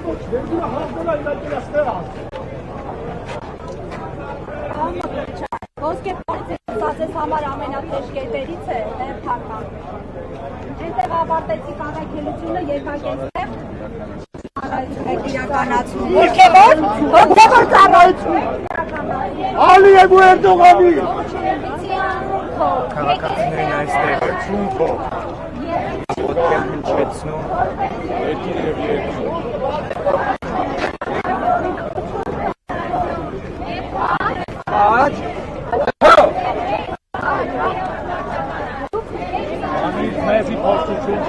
Ոսկե պարտիզը ասես համար ամենաթեժ կետերից է ներթական։ Այնտեղ ավարտեցի կանայքելությունը եկակ այստեղ իրականացնում։ Ովքեր ծառայություն։ Ալիև ու Էրդողանի։ Քաղաքացիներին այստեղ ճունքով ոտքեր հնչեցնում երկիր և երկիր Աջ Մեզի փոստություն